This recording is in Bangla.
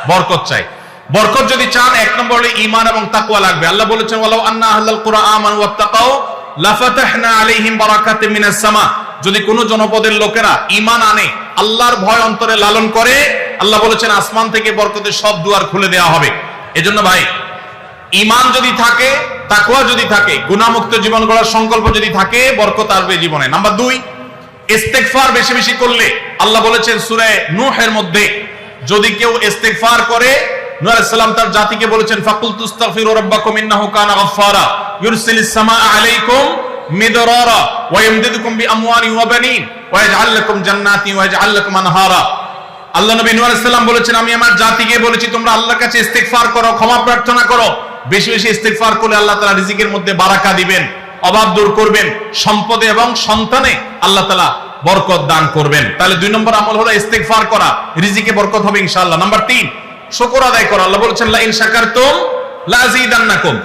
বরকত চাই। বরকত যদি চান, এক নম্বর হলো ঈমান এবং তাকওয়া লাগবে। আল্লাহ বলেছেন ওয়ালাউ আন্না আহলাল কুরআন আমানু ওয়াত্তাকাউ লাফাতাহনা আলাইহিম বারাকাতিম মিনাস সামা। যদি কোন জনপদের লোকেরা ঈমান আনে, আল্লাহর ভয় অন্তরে লালন করে, আল্লাহ বলেছেন আসমান থেকে বরকতের সব দুয়ার খুলে দেওয়া হবে। এজন্য ভাই, ঈমান যদি থাকে, তাকওয়া যদি থাকে, গুনাহমুক্ত জীবন গড়ার সংকল্প যদি থাকে, বরকত আসবে জীবনে। নাম্বার 2, ইস্তেগফার বেশি বেশি করলে, আল্লাহ বলেছেন সূরা নূহের মধ্যে, যদি কেউ ইস্তেগফার করে, নূহ আলাইহিস সালাম তার জাতিকে বলেছেন ফাকুল তুস্তাগফিরু রাব্বাকুম ইন্নাহু কানা গাফফারা ইউরসিলিস সামাআ আলাইকুম মিদরারা ওয়া ইয়ামদিদুকুম বিআমওয়ালিন ওয়া বানিন ওয়া ইয়াজআল লাকুম জান্নাতিন ওয়া ইয়াজআল লাকুম আনহারা। আল্লাহ নবী নূহ আলাইহিস সালাম বলেছেন, আমি আমার জাতিকে বলেছি তোমরা আল্লাহর কাছে ইস্তেগফার করো, ক্ষমা প্রার্থনা করো। বেশি বেশি ইস্তেগফার করলে আল্লাহ তাআলা রিজিকের মধ্যে বারাকা দিবেন, অভাব দূর করবেন, সম্পদে এবং সন্তানে আল্লাহ তাআলা বরকত দান করবেন। তাহলে 2 নম্বর আমল হলো ইস্তেগফার করা, রিজিকে বরকত হবে ইনশাআল্লাহ। নাম্বার 3, শুকর আদায় করা। আল্লাহ বলেছেন লা ইন শাকারতুম লা আযীদান্নাকুম।